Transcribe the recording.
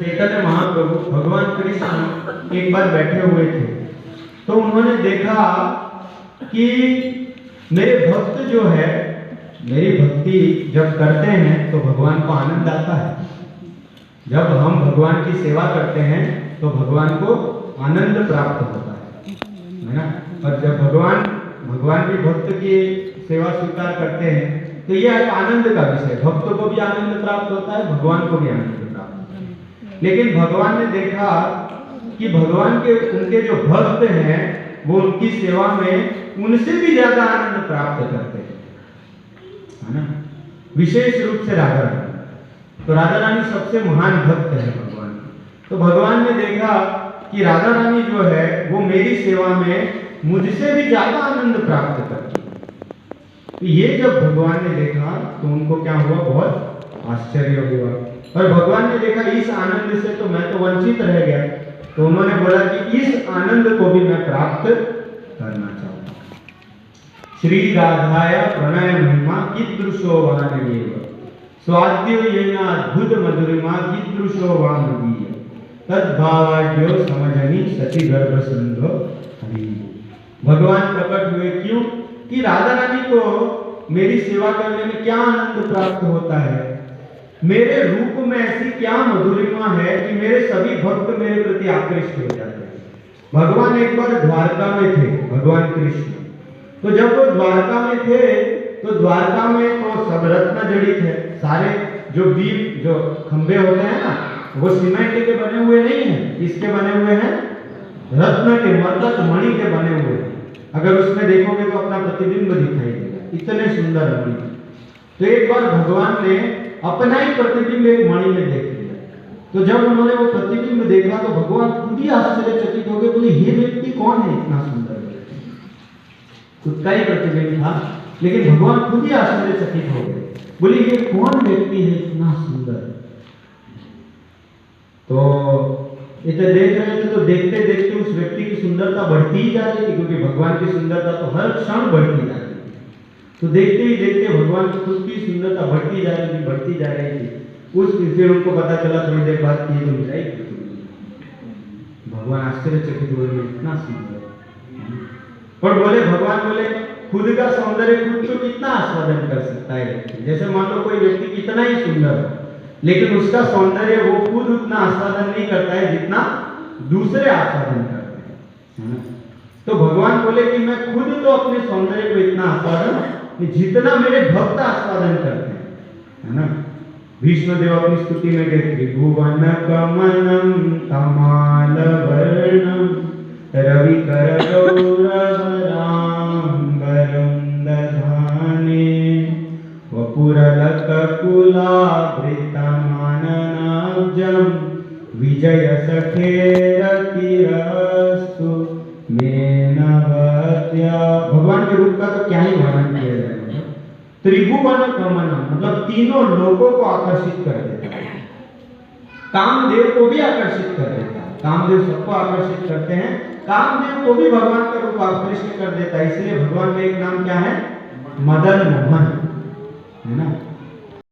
चैतन्य महाप्रभु भगवान कृष्ण एक बार बैठे हुए थे, तो उन्होंने देखा कि मेरे भक्त जो है, मेरी भक्ति जब करते हैं तो भगवान को आनंद आता है। जब हम भगवान की सेवा करते हैं तो भगवान को आनंद प्राप्त होता है ना। और जब भगवान भी भक्त की सेवा स्वीकार करते हैं तो यह एक आनंद का विषय, भक्तों को भी आनंद प्राप्त होता है, भगवान को भी आनंद प्राप्त होता है। लेकिन भगवान ने देखा कि भगवान के उनके जो भक्त हैं वो उनकी सेवा में उनसे भी ज्यादा आनंद प्राप्त करते हैं, है ना। विशेष रूप से राधा रानी, तो राधा रानी सबसे महान भक्त है भगवान की। तो भगवान ने देखा कि राधा रानी जो है वो मेरी सेवा में मुझसे भी ज्यादा आनंद प्राप्त करती है। तो ये जब भगवान ने देखा तो उनको क्या हुआ, बहुत आश्चर्य हुआ। और भगवान ने देखा इस आनंद से तो मैं तो वंचित रह गया, तो उन्होंने बोला कि इस आनंद को भी मैं प्राप्त करना चाहूंगा। श्री राधाया प्रणय महिमा कीदृशो वानयेव स्वाद्यो येना अद्भुत मधुरिमा कीदृशो वामदीय तद्भावाढ्यो समजनी सती गर्भ सिंधो हरि। भगवान प्रकट हुए, क्यों कि राधा रानी को मेरी सेवा करने में क्या आनंद प्राप्त होता है, मेरे रूप में ऐसी क्या मधुरिमा है कि मेरे सभी भक्त मेरे प्रति आकृष्ट हो जाते हैं। भगवान एक बार द्वारका में थे, भगवान कृष्ण, तो जब वो द्वारका में थे तो द्वारका में तो सब रत्न जड़ित है, सारे जो दीप जो खंबे होते हैं ना वो सीमेंट के बने हुए नहीं है, इसके बने हुए हैं, रत्न के, मरकत मणि के बने हुए हैं। अगर उसमें देखोगे तो अपना प्रतिबिंब दिखाई देगा, इतने सुंदर मणि। तो एक बार भगवान ने अपना ही प्रतिबिंब एक मणि में देख लिया, तो जब उन्होंने वो प्रतिबिंब देखा तो भगवान खुद ही आश्चर्यचकित हो गए, बोले ये व्यक्ति कौन है इतना सुंदर। खुद का ही प्रतिबिंब था लेकिन भगवान खुद ही आश्चर्यचकित हो गए, बोले ये कौन व्यक्ति है इतना सुंदर। तो इधर देख रहे थे तो देखते देखते उस व्यक्ति की सुंदरता बढ़ती ही जा रही थी, क्योंकि भगवान की सुंदरता तो हर क्षण बढ़ती जा रही थी। तो देखते ही देखते भगवान की खुद की सुंदरता बढ़ती जा रही थी। उस फिर उनको पता चला थोड़ी देर बाद कि तो मिलाई। भगवान आश्चर्यचकित हुए, इतना सुंदर। और भगवान बोले खुद का सौंदर्य खुद तो कितना आस्वादन कर सकता है व्यक्ति। जैसे मान लो कोई व्यक्ति कितना ही सुंदर हो लेकिन उसका सौंदर्य वो खुद उतना आस्वादन नहीं करता है जितना दूसरे आस्वादन करते हैं। तो भगवान बोले कि मैं खुद तो अपने सौंदर्य को इतना आस्वादन जितना मेरे भक्त आस्वादन करते हैं, है ना। भीष्मदेव अपनी स्तुति में कहते त्रिभुवन कमलम कमाल वर्णम रविकर गौरवराम्बरं दधाने वपुरलककुलावृतमाननाब्जं विजयसखेरतिरस्तु मेनवत्या। भगवान के रूप का तो क्या ही वर्णन किया जाए। त्रिभुवन कमलम मतलब तीनों लोगों को आकर्षित कर देता है, कामदेव को भी आकर्षित कर देता है। कामदेव सबको आकर्षित करते हैं, कामदेव को भी भगवान का रूप आकर्षित कर देता है। इसलिए भगवान का एक नाम क्या है, मदन मोहन, है ना।